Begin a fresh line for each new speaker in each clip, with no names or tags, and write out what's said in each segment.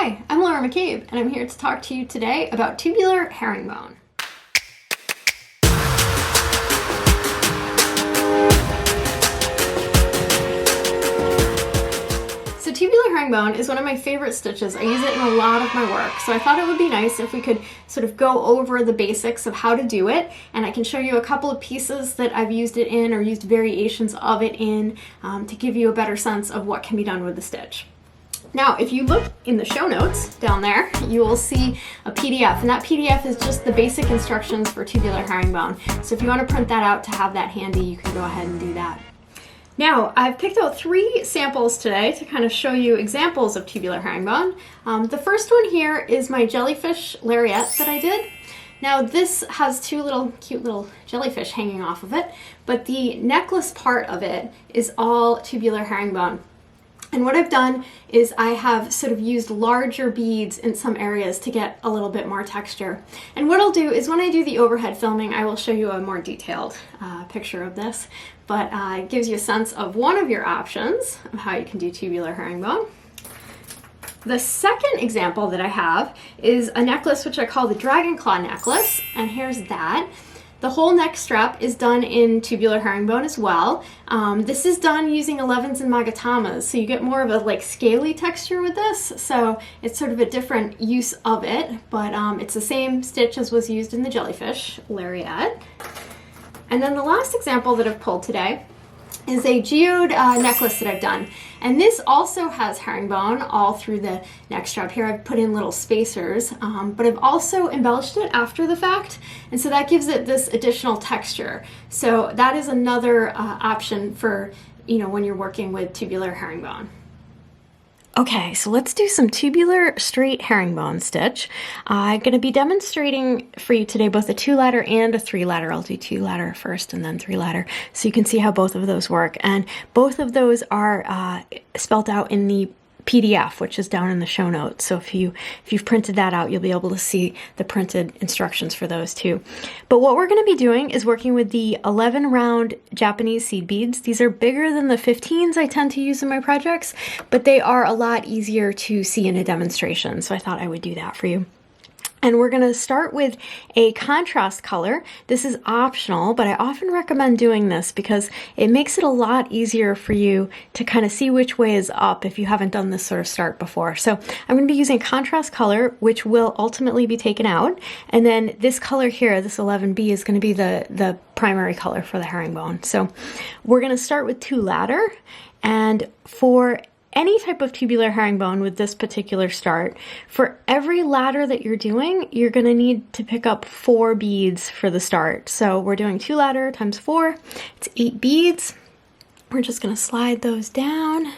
Hi, I'm Laura McCabe, and I'm here to talk to you today about tubular herringbone. So tubular herringbone is one of my favorite stitches. I use it in a lot of my work, so I thought it would be nice if we could sort of go over the basics of how to do it, and I can show you a couple of pieces that I've used it in or used variations of it in to give you a better sense of what can be done with the stitch. Now, if you look in the show notes down there, you will see a PDF, and that PDF is just the basic instructions for tubular herringbone. So if you want to print that out to have that handy, you can go ahead and do that. Now, I've picked out 3 samples today to kind of show you examples of tubular herringbone. The first one here is my jellyfish lariat that I did. Now, this has 2 cute little jellyfish hanging off of it, but the necklace part of it is all tubular herringbone. And what I've done is I have sort of used larger beads in some areas to get a little bit more texture. And what I'll do is when I do the overhead filming, I will show you a more detailed picture of this, but it gives you a sense of one of your options of how you can do tubular herringbone. The second example that I have is a necklace which I call the dragon claw necklace, and here's that. The whole neck strap is done in tubular herringbone as well. This is done using 11s and magatamas, so you get more of a scaly texture with this, so it's sort of a different use of it, but it's the same stitch as was used in the jellyfish lariat. And then the last example that I've pulled today is a geode necklace that I've done. And this also has herringbone all through the neck strap. Here I've put in little spacers, but I've also embellished it after the fact, and so that gives it this additional texture. So that is another option for, when you're working with tubular herringbone. Okay, so let's do some tubular straight herringbone stitch. I'm going to be demonstrating for you today both a 2-ladder and a 3-ladder. I'll do 2-ladder first and then 3-ladder, so you can see how both of those work. And both of those are spelt out in the PDF, which is down in the show notes. So if you've printed that out, you'll be able to see the printed instructions for those too. But what we're going to be doing is working with the 11 round Japanese seed beads. These are bigger than the 15s I tend to use in my projects, but they are a lot easier to see in a demonstration. So I thought I would do that for you. And we're going to start with a contrast color. This is optional, but I often recommend doing this because it makes it a lot easier for you to kind of see which way is up if you haven't done this sort of start before. So I'm going to be using contrast color, which will ultimately be taken out. And then this color here, this 11B, is going to be the primary color for the herringbone. So we're going to start with 2-ladder. And for any type of tubular herringbone with this particular start, for every ladder that you're doing, you're going to need to pick up 4 beads for the start. So we're doing 2-ladder times 4, it's 8 beads. We're just going to slide those down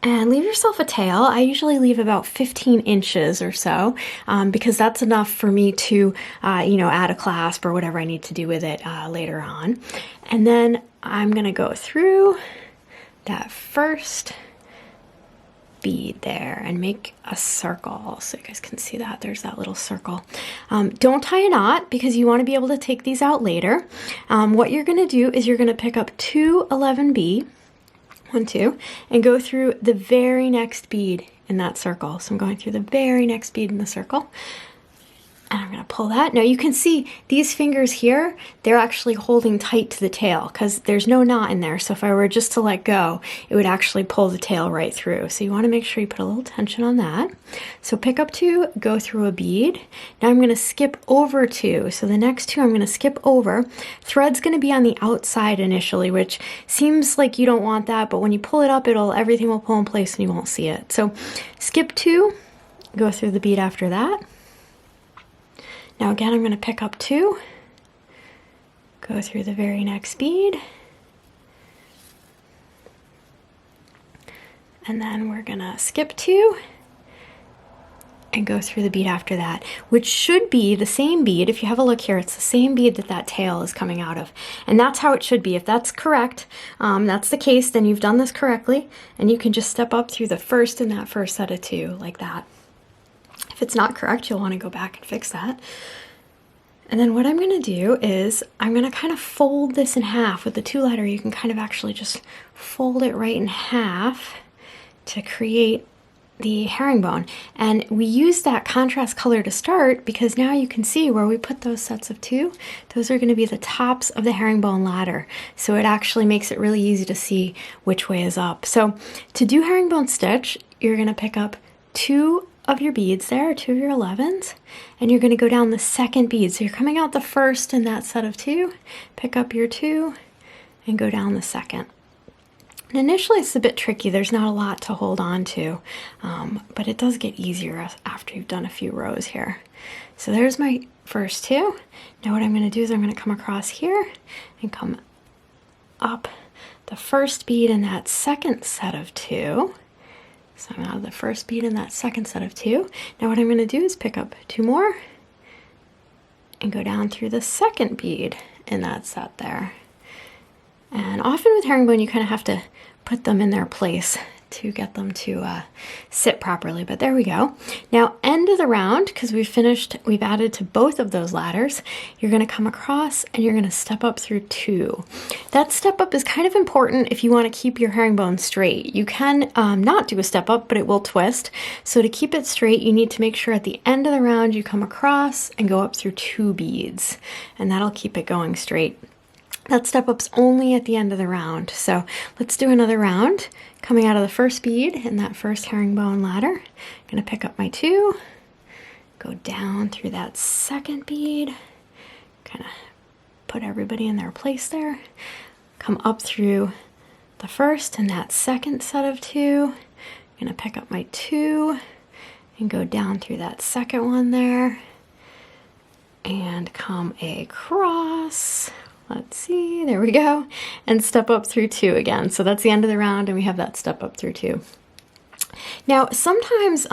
and leave yourself a tail. I usually leave about 15 inches or so because that's enough for me to, add a clasp or whatever I need to do with it later on. And then I'm going to go through that first bead there and make a circle so you guys can see that there's that little circle. Don't tie a knot because you want to be able to take these out later. What you're going to do is you're going to pick up 2 11B, 1, 2, and go through the very next bead in that circle. So I'm going through the very next bead in the circle. And I'm going to pull that. Now you can see these fingers here, they're actually holding tight to the tail because there's no knot in there. So if I were just to let go, it would actually pull the tail right through. So you want to make sure you put a little tension on that. So pick up 2, go through a bead. Now I'm going to skip over 2. So the next 2 I'm going to skip over. Thread's going to be on the outside initially, which seems like you don't want that, but when you pull it up, everything will pull in place and you won't see it. So skip 2, go through the bead after that. Now again, I'm going to pick up 2, go through the very next bead, and then we're going to skip 2 and go through the bead after that, which should be the same bead. If you have a look here, it's the same bead that tail is coming out of. And that's how it should be. If that's correct, that's the case, then you've done this correctly, and you can just step up through the first in that first set of 2 like that. If it's not correct, you'll want to go back and fix that. And then what I'm going to do is I'm going to kind of fold this in half. With the 2-ladder, you can kind of actually just fold it right in half to create the herringbone, and we use that contrast color to start because now you can see where we put those sets of two, those are going to be the tops of the herringbone ladder, so it actually makes it really easy to see which way is up. So to do herringbone stitch, you're going to pick up two of your beads there, two of your 11s, and you're going to go down the second bead. So you're coming out the first in that set of two, pick up your two, and go down the second. And initially it's a bit tricky, there's not a lot to hold on to, but it does get easier after you've done a few rows here. So there's my first two. Now what I'm going to do is I'm going to come across here and come up the first bead in that second set of two. So I'm out of the first bead in that second set of two. Now what I'm going to do is pick up two more and go down through the second bead in that set there. And often with herringbone you kind of have to put them in their place to get them to sit properly, but there we go. Now end of the round, because we've added to both of those ladders, you're going to come across and you're going to step up through two. That step up is kind of important if you want to keep your herringbone straight. You can not do a step up, but it will twist. So to keep it straight, you need to make sure at the end of the round you come across and go up through two beads, and that'll keep it going straight. That step up's only at the end of the round. So let's do another round. Coming out of the first bead in that first herringbone ladder, I'm going to pick up my two, go down through that second bead, kind of put everybody in their place there, come up through the first and that second set of two, I'm going to pick up my two and go down through that second one there and come across. Let's see, there we go, and step up through two again. So that's the end of the round and we have that step up through two. Now sometimes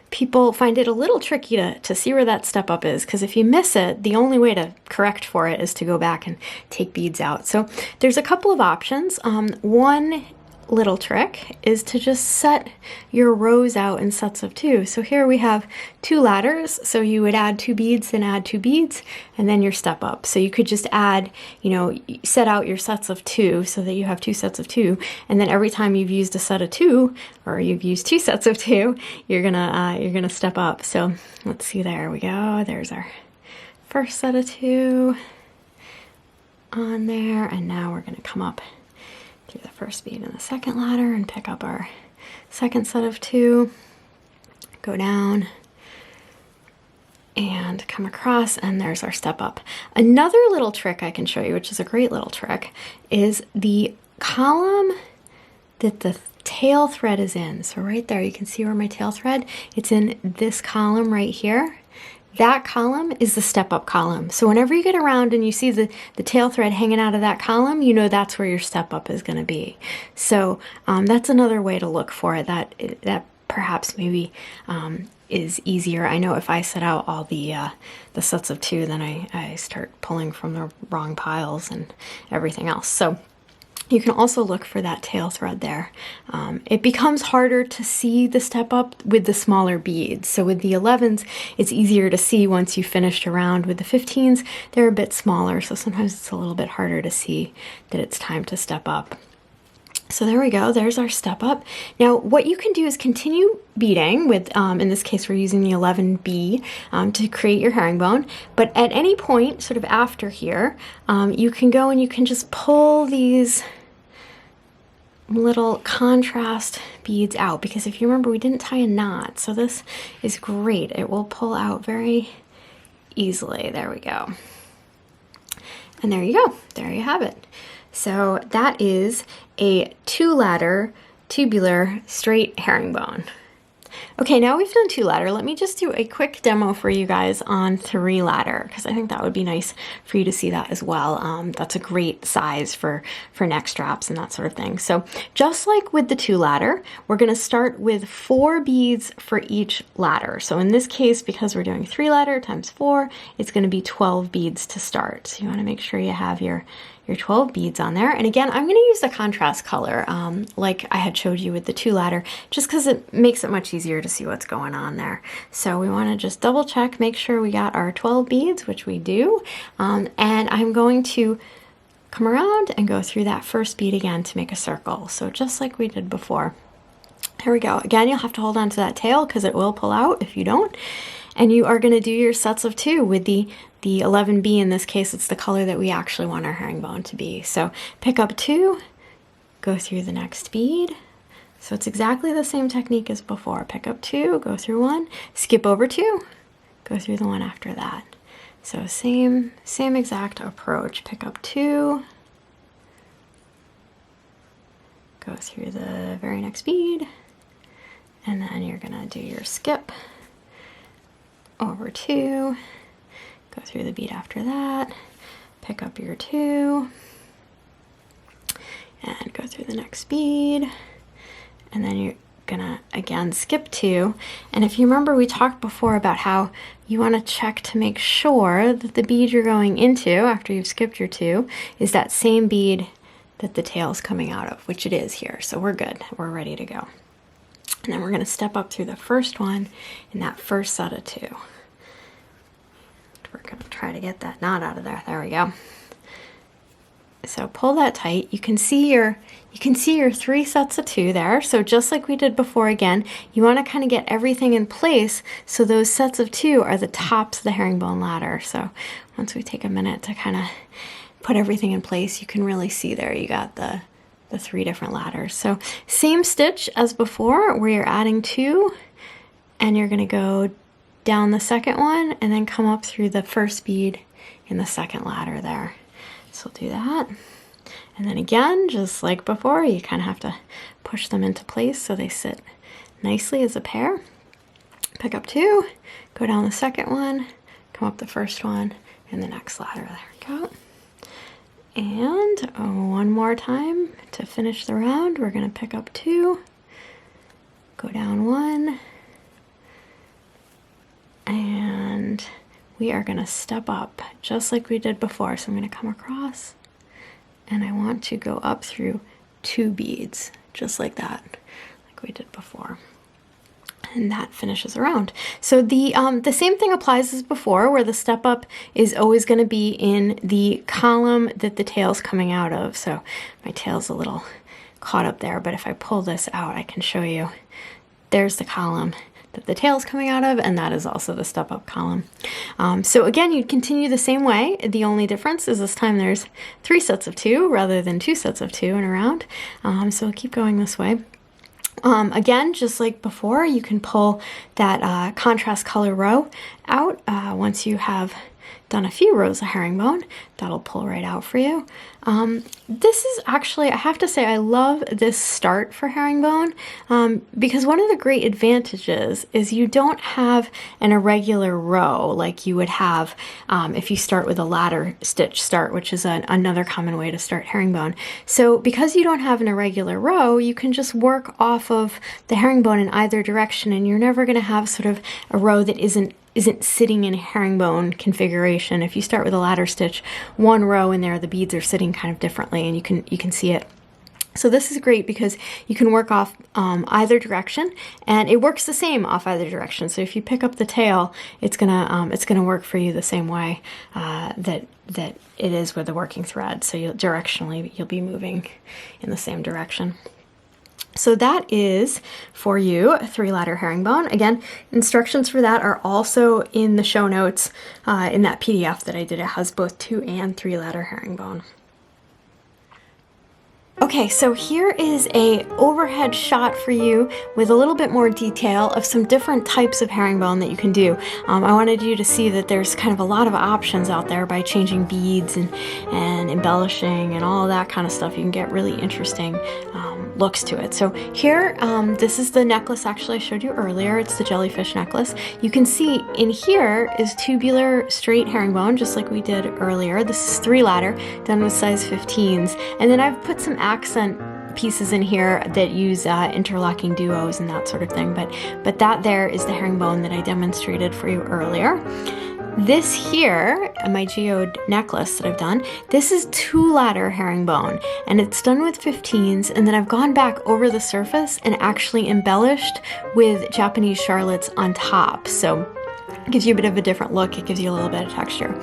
people find it a little tricky to see where that step up is, because if you miss it, the only way to correct for it is to go back and take beads out. So there's a couple of options. One little trick is to just set your rows out in sets of two. So here we have two ladders, so you would add two beads, then add two beads, and then your step up. So you could just add, you know, set out your sets of two so that you have two sets of two, and then every time you've used a set of two, or you've used two sets of two, you're gonna step up. So let's see, there we go, there's our first set of two on there, and now we're gonna come up through the first bead in the second ladder and pick up our second set of two, go down and come across, and there's our step up. Another little trick I can show you, which is a great little trick, is the column that the tail thread is in. So right there, you can see where my tail thread, it's in this column right here. That column is the step up column. So whenever you get around and you see the tail thread hanging out of that column, you know that's where your step up is going to be. So that's another way to look for it. That perhaps maybe is easier. I know if I set out all the sets of two, then I start pulling from the wrong piles and everything else. So you can also look for that tail thread there. It becomes harder to see the step up with the smaller beads. So with the 11s, it's easier to see once you finished a round. With the 15s, they're a bit smaller, so sometimes it's a little bit harder to see that it's time to step up. So there we go, there's our step up. Now what you can do is continue beading with, in this case we're using the 11B to create your herringbone, but at any point sort of after here, you can go and you can just pull these little contrast beads out, because if you remember, we didn't tie a knot, so this is great. It will pull out very easily. There we go. And there you go. There you have it. So that is a 2-ladder tubular straight herringbone. Okay, now we've done 2-ladder. Let me just do a quick demo for you guys on 3-ladder, because I think that would be nice for you to see that as well. That's a great size for neck straps and that sort of thing. So just like with the 2-ladder, we're going to start with 4 beads for each ladder. So in this case, because we're doing 3-ladder times 4, it's going to be 12 beads to start. So you want to make sure you have your 12 beads on there. And again, I'm going to use the contrast color like I had showed you with the 2-ladder, just because it makes it much easier to see what's going on there. So we want to just double check, make sure we got our 12 beads, which we do. And I'm going to come around and go through that first bead again to make a circle. So just like we did before. Here we go. Again, you'll have to hold on to that tail because it will pull out if you don't. And you are going to do your sets of 2 with the 11B. In this case, it's the color that we actually want our herringbone to be. So pick up 2, go through the next bead. So it's exactly the same technique as before. Pick up 2, go through 1, skip over 2, go through the one after that. So same exact approach. Pick up 2, go through the very next bead, and then you're gonna do your skip over 2, go through the bead after that, pick up your 2, and go through the next bead, and then you're gonna again skip 2. And if you remember, we talked before about how you want to check to make sure that the bead you're going into after you've skipped your 2 is that same bead that the tail's coming out of, which it is here. So we're good, we're ready to go. And then we're going to step up through the first one in that first set of 2. We're going to try to get that knot out of there. There we go. So pull that tight. You can see your 3 sets of 2 there. So just like we did before, again, you want to kind of get everything in place so those sets of 2 are the tops of the herringbone ladder. So once we take a minute to kind of put everything in place, you can really see there you got the 3 different ladders. So same stitch as before, where you're adding 2, and you're going to go down the second one and then come up through the first bead in the second ladder there. So we'll do that. And then again, just like before, you kind of have to push them into place so they sit nicely as a pair. Pick up 2, go down the second one, come up the first one, and the next ladder. There we go. And one more time to finish the round, we're going to pick up 2, go down 1, and we are going to step up just like we did before. So I'm going to come across, and I want to go up through 2 beads, just like that, like we did before. And that finishes a round. So the same thing applies as before, where the step up is always going to be in the column that the tail's coming out of. So my tail's a little caught up there, but if I pull this out, I can show you there's the column that the tail's coming out of, and that is also the step up column. So again, you'd continue the same way. The only difference is this time there's 3 sets of 2 rather than 2 sets of 2 in a round. So we'll keep going this way. Again, just like before, you can pull that contrast color row out once you have done a few rows of herringbone. That'll pull right out for you. This is actually, I have to say, I love this start for herringbone because one of the great advantages is you don't have an irregular row like you would have if you start with a ladder stitch start, which is another common way to start herringbone. So because you don't have an irregular row, you can just work off of the herringbone in either direction, and you're never going to have sort of a row that isn't sitting in herringbone configuration. If you start with a ladder stitch, one row in there, the beads are sitting kind of differently, and you can see it. So this is great because you can work off either direction, and it works the same off either direction. So if you pick up the tail, it's gonna work for you the same way that it is with the working thread. So directionally you'll be moving in the same direction. So that is for you a 3-ladder herringbone. Again, instructions for that are also in the show notes in that PDF that I did. It has both 2 and 3-ladder herringbone. Okay, so here is a overhead shot for you with a little bit more detail of some different types of herringbone that you can do. I wanted you to see that there's kind of a lot of options out there by changing beads and embellishing and all of that kind of stuff. You can get really interesting looks to it. So here, this is the necklace actually I showed you earlier. It's the jellyfish necklace. You can see in here is tubular straight herringbone, just like we did earlier. This is 3-ladder, done with size 15s. And then I've put some accent pieces in here that use interlocking duos and that sort of thing, but that there is the herringbone that I demonstrated for you earlier. This here, my geode necklace that I've done, this is 2-ladder herringbone, and it's done with 15s, and then I've gone back over the surface and actually embellished with Japanese charlottes on top. So It gives you a bit of a different look. It gives you a little bit of texture.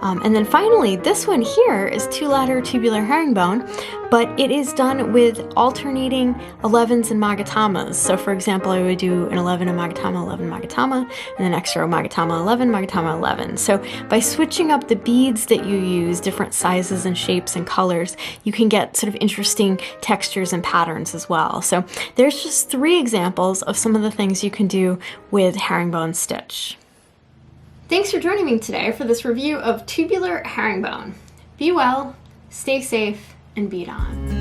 And then finally, this one here is 2-ladder tubular herringbone, but it is done with alternating 11s and magatamas. So for example, I would do an 11, a magatama, 11, magatama, and then extra magatama 11, magatama 11. So by switching up the beads that you use, different sizes and shapes and colors, you can get sort of interesting textures and patterns as well. So there's just 3 examples of some of the things you can do with herringbone stitch. Thanks for joining me today for this review of tubular herringbone. Be well, stay safe, and bead on.